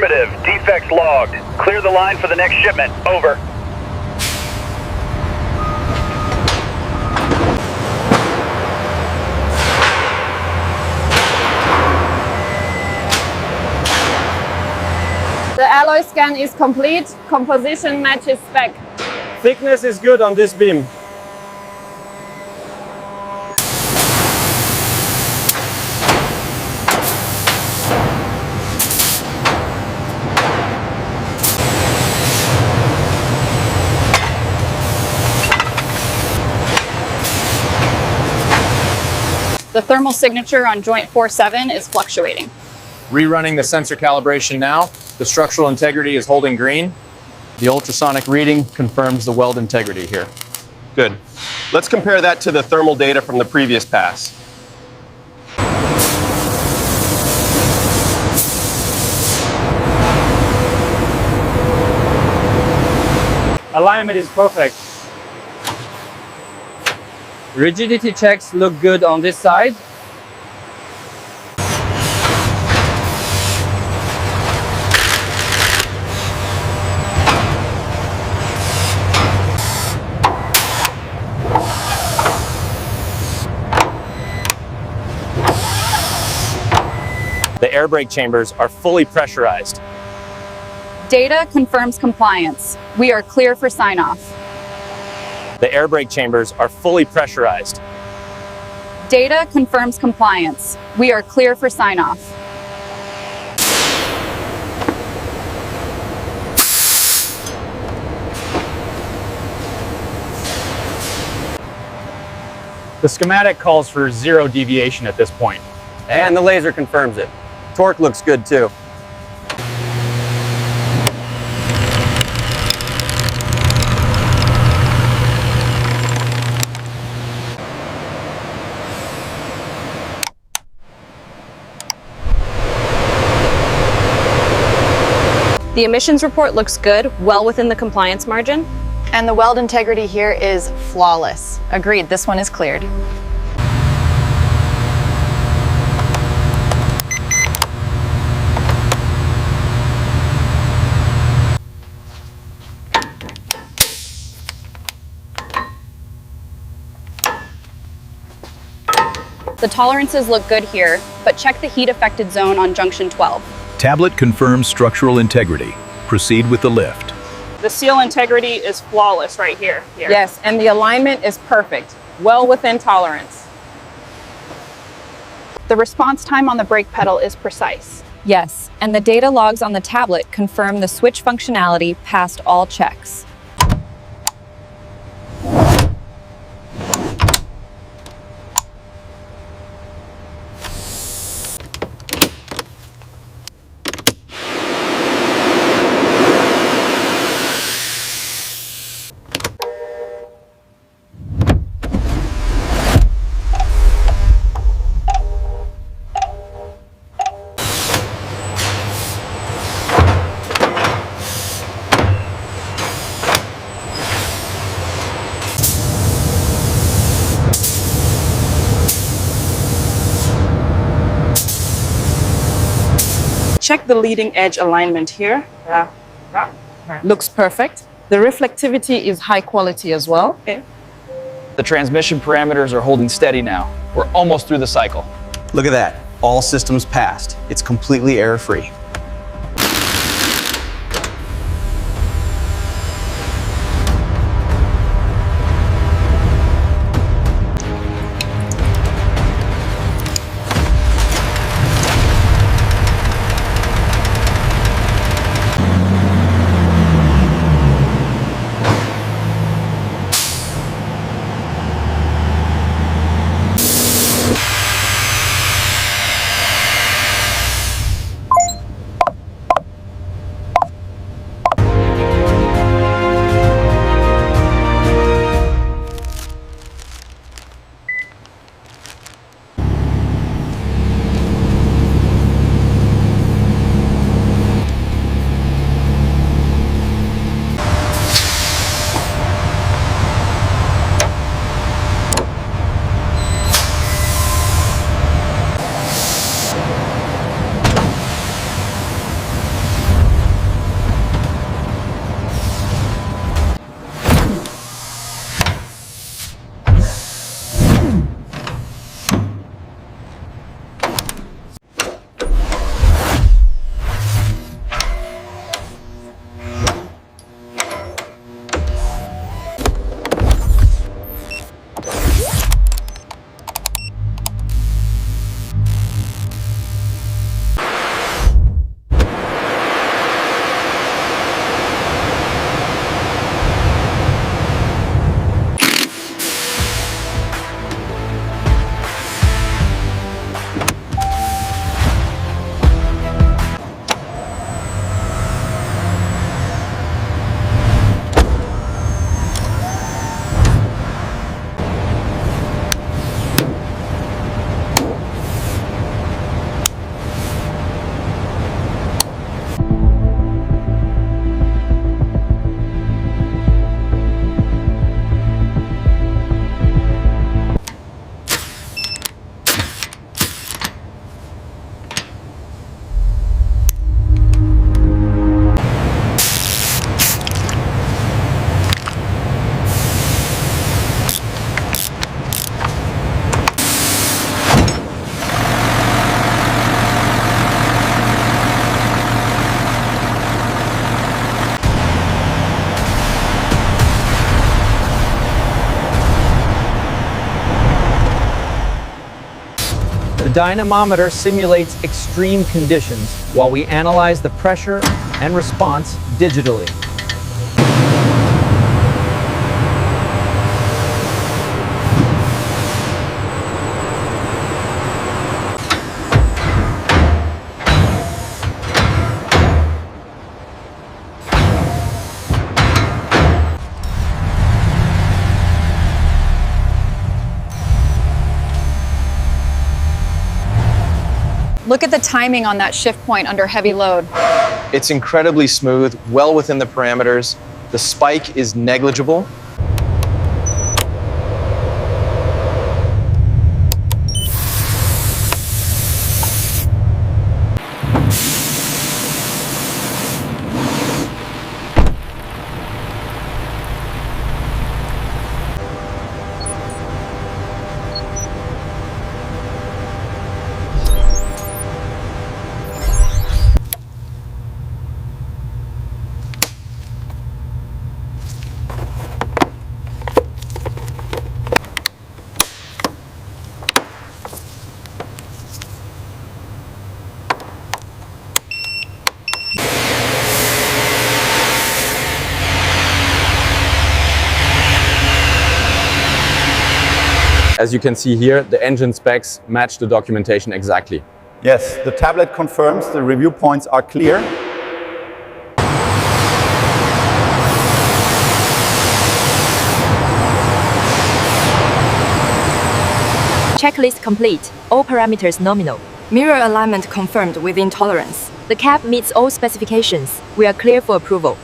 Affirmative. Defects logged. Clear the line for the next shipment. Over. The alloy scan is complete. Composition matches spec. Thickness is good on this beam. The thermal signature on joint 4-7 is fluctuating. Rerunning the sensor calibration now. The structural integrity is holding green. The ultrasonic reading confirms the weld integrity here. Good. Let's compare that to the thermal data from the previous pass. Alignment is perfect. Rigidity checks look good on this side. The air brake chambers are fully pressurized. Data confirms compliance. We are clear for sign-off. The air brake chambers are fully pressurized. Data confirms compliance. We are clear for sign-off. The schematic calls for 0 deviation at this point. And the laser confirms it. Torque looks good too. The emissions report looks good, well within the compliance margin. And the weld integrity here is flawless. Agreed, this one is cleared. The tolerances look good here, but check the heat affected zone on junction 12. Tablet confirms structural integrity. Proceed with the lift. The seal integrity is flawless right here. Yes, and the alignment is perfect, well within tolerance. The response time on the brake pedal is precise. Yes, and the data logs on the tablet confirm the switch functionality passed all checks. Check the leading edge alignment here. Looks perfect. The reflectivity is high quality as well. The transmission parameters are holding steady now. We're almost through the cycle. Look at that. All systems passed. It's completely error-free. dynamometer simulates extreme conditions while we analyze the pressure and response digitally. Look at the timing on that shift point under heavy load. It's incredibly smooth, well within the parameters. The spike is negligible. As you can see here, the engine specs match the documentation exactly. Yes, the tablet confirms the review points are clear. Checklist complete. All parameters nominal. Mirror alignment confirmed within tolerance. The cab meets all specifications. We are clear for approval.